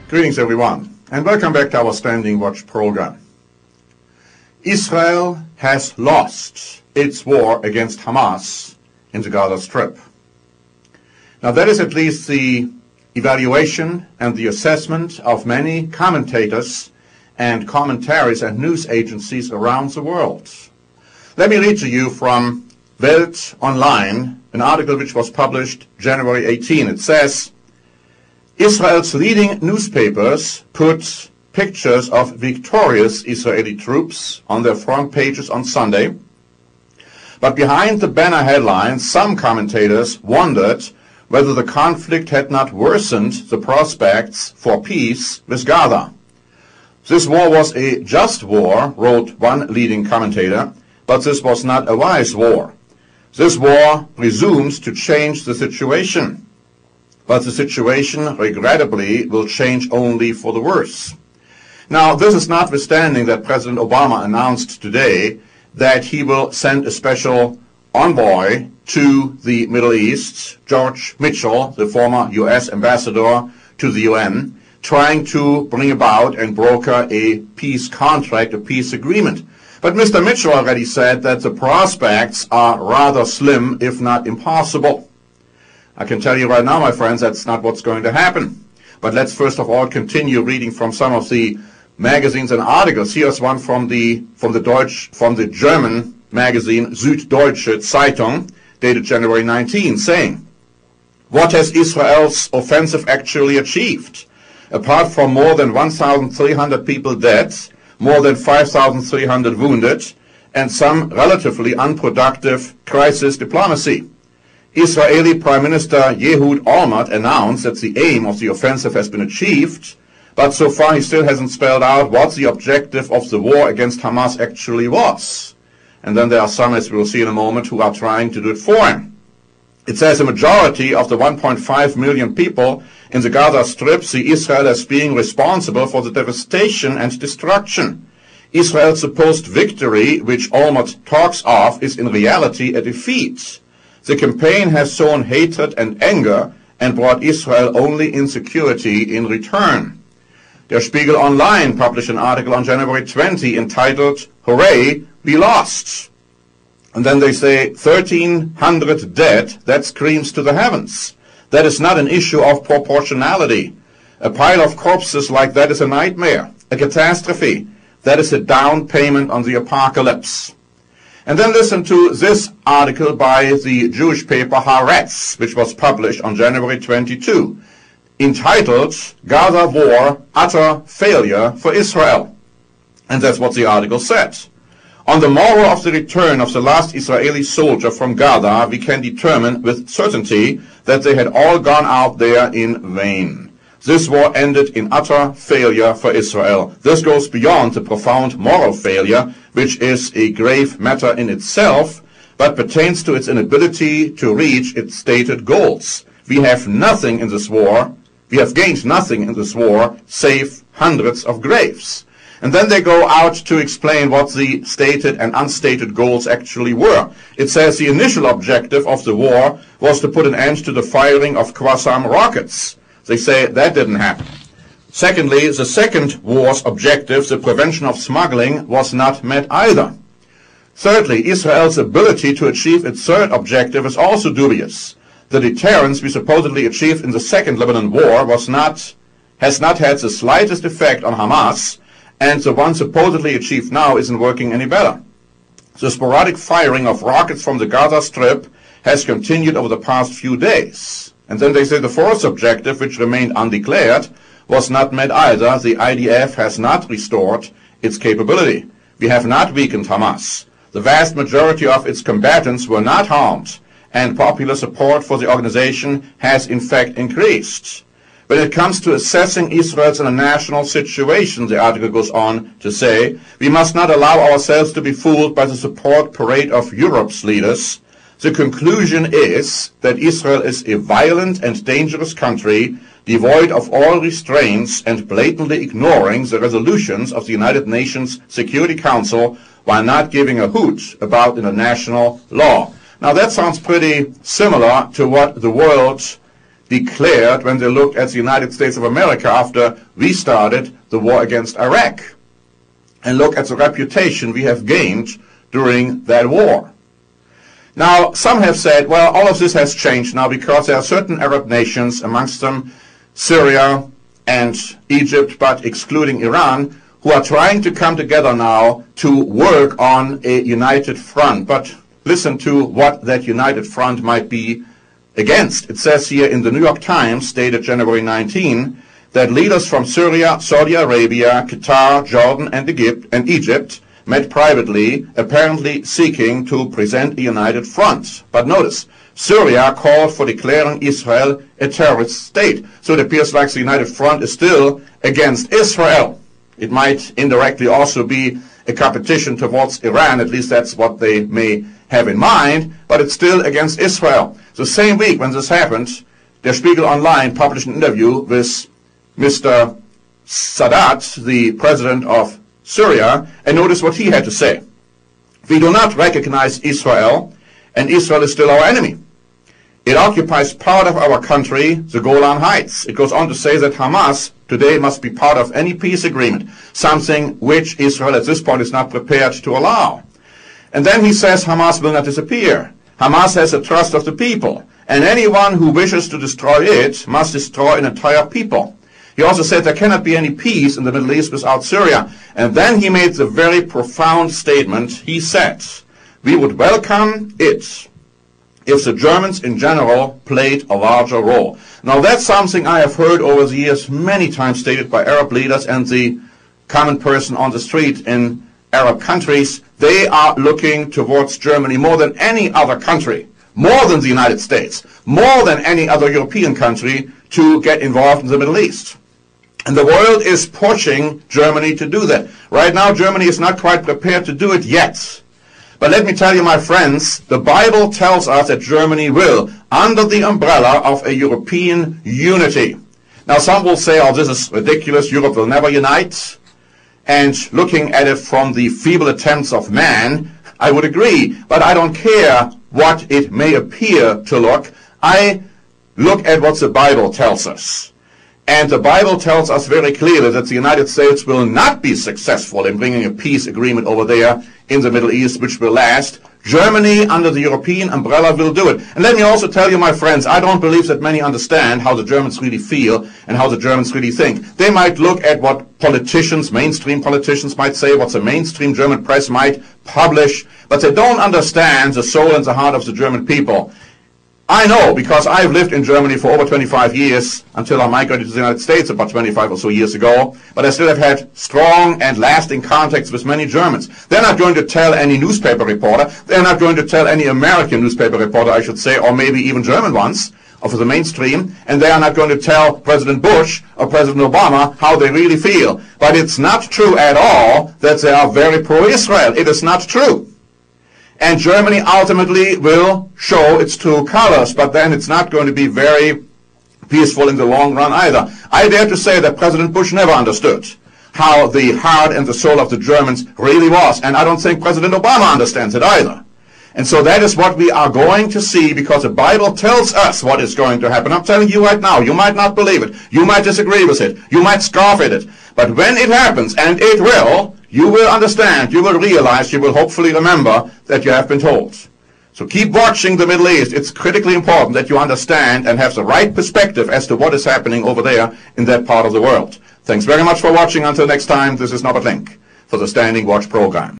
Greetings everyone, and welcome back to our Standing Watch program. Israel has lost its war against Hamas in the Gaza Strip. Now that is at least the evaluation and the assessment of many commentators and commentaries and news agencies around the world. Let me read to you from Welt Online, an article which was published January 18. It says, Israel's leading newspapers put pictures of victorious Israeli troops on their front pages on Sunday, but behind the banner headlines, some commentators wondered whether the conflict had not worsened the prospects for peace with Gaza. This war was a just war, wrote one leading commentator, but this was not a wise war. This war presumes to change the situation. But the situation, regrettably, will change only for the worse. Now, this is notwithstanding that President Obama announced today that he will send a special envoy to the Middle East, George Mitchell, the former U.S. ambassador to the UN, trying to bring about and broker a peace contract, a peace agreement. But Mr. Mitchell already said that the prospects are rather slim, if not impossible. I can tell you right now, my friends, that's not what's going to happen. But let's first of all continue reading from some of the magazines and articles. Here's one from the German magazine Süddeutsche Zeitung, dated January 19, saying, "What has Israel's offensive actually achieved? Apart from more than 1,300 people dead, more than 5,300 wounded, and some relatively unproductive crisis diplomacy. Israeli Prime Minister Ehud Olmert announced that the aim of the offensive has been achieved, but so far he still hasn't spelled out what the objective of the war against Hamas actually was." And then there are some, as we will see in a moment, who are trying to do it for him. It says a majority of the 1.5 million people in the Gaza Strip see Israel as being responsible for the devastation and destruction. Israel's supposed victory, which Olmert talks of, is in reality a defeat. The campaign has sown hatred and anger and brought Israel only insecurity in return. Der Spiegel Online published an article on January 20 entitled, "Hooray, we lost." And then they say 1,300 dead, that screams to the heavens. That is not an issue of proportionality. A pile of corpses like that is a nightmare, a catastrophe. That is a down payment on the apocalypse. And then listen to this article by the Jewish paper Haaretz, which was published on January 22, entitled, "Gaza War, Utter Failure for Israel." And that's what the article said. "On the morrow of the return of the last Israeli soldier from Gaza, we can determine with certainty that they had all gone out there in vain. This war ended in utter failure for Israel. This goes beyond the profound moral failure, which is a grave matter in itself, but pertains to its inability to reach its stated goals. We have nothing in this war. We have gained nothing in this war, save hundreds of graves." And then they go out to explain what the stated and unstated goals actually were. It says the initial objective of the war was to put an end to the firing of Qassam rockets. They say that didn't happen. Secondly, the second war's objective, the prevention of smuggling, was not met either. Thirdly, Israel's ability to achieve its third objective is also dubious. The deterrence we supposedly achieved in the Second Lebanon War has not had the slightest effect on Hamas, and the one supposedly achieved now isn't working any better. The sporadic firing of rockets from the Gaza Strip has continued over the past few days. And then they say the fourth objective, which remained undeclared, was not met either. The IDF has not restored its capability. We have not weakened Hamas. The vast majority of its combatants were not harmed, and popular support for the organization has in fact increased. When it comes to assessing Israel's international situation, the article goes on to say, we must not allow ourselves to be fooled by the support parade of Europe's leaders. The conclusion is that Israel is a violent and dangerous country, devoid of all restraints and blatantly ignoring the resolutions of the United Nations Security Council while not giving a hoot about international law. Now that sounds pretty similar to what the world declared when they looked at the United States of America after we started the war against Iraq. And look at the reputation we have gained during that war. Now, some have said, well, all of this has changed now because there are certain Arab nations, amongst them Syria and Egypt, but excluding Iran, who are trying to come together now to work on a united front. But listen to what that united front might be against. It says here in the New York Times, dated January 19, that leaders from Syria, Saudi Arabia, Qatar, Jordan, and Egypt met privately, apparently seeking to present a united front. But notice, Syria called for declaring Israel a terrorist state. So it appears like the united front is still against Israel. It might indirectly also be a competition towards Iran, at least that's what they may have in mind, but it's still against Israel. The same week when this happened, Der Spiegel Online published an interview with Mr. Sadat, the president of Syria, and notice what he had to say. We do not recognize Israel, and Israel is still our enemy. It occupies part of our country, the Golan Heights. It goes on to say that Hamas today must be part of any peace agreement, something which Israel at this point is not prepared to allow. And then he says Hamas will not disappear. Hamas has the trust of the people, and anyone who wishes to destroy it must destroy an entire people. He also said there cannot be any peace in the Middle East without Syria. And then he made the very profound statement. He said, we would welcome it if the Germans in general played a larger role. Now that's something I have heard over the years many times stated by Arab leaders and the common person on the street in Arab countries. They are looking towards Germany more than any other country, more than the United States, more than any other European country to get involved in the Middle East. And the world is pushing Germany to do that. Right now, Germany is not quite prepared to do it yet. But let me tell you, my friends, the Bible tells us that Germany will, under the umbrella of a European unity. Now, some will say, oh, this is ridiculous, Europe will never unite. And looking at it from the feeble attempts of man, I would agree. But I don't care what it may appear to look. I look at what the Bible tells us. And the Bible tells us very clearly that the United States will not be successful in bringing a peace agreement over there in the Middle East, which will last. Germany, under the European umbrella, will do it. And let me also tell you, my friends, I don't believe that many understand how the Germans really feel and how the Germans really think. They might look at what politicians, mainstream politicians might say, what the mainstream German press might publish, but they don't understand the soul and the heart of the German people. I know, because I've lived in Germany for over 25 years, until I migrated to the United States about 25 or so years ago, but I still have had strong and lasting contacts with many Germans. They're not going to tell any newspaper reporter, they're not going to tell any American newspaper reporter, I should say, or maybe even German ones, of the mainstream, and they are not going to tell President Bush or President Obama how they really feel. But it's not true at all that they are very pro-Israel. It is not true. And Germany ultimately will show its true colors, but then it's not going to be very peaceful in the long run either. I dare to say that President Bush never understood how the heart and the soul of the Germans really was, and I don't think President Obama understands it either. And so that is what we are going to see, because the Bible tells us what is going to happen. I'm telling you right now, you might not believe it, you might disagree with it, you might scoff at it, but when it happens, and it will, you will understand, you will realize, you will hopefully remember that you have been told. So keep watching the Middle East. It's critically important that you understand and have the right perspective as to what is happening over there in that part of the world. Thanks very much for watching. Until next time, this is Norbert Link for the Standing Watch program.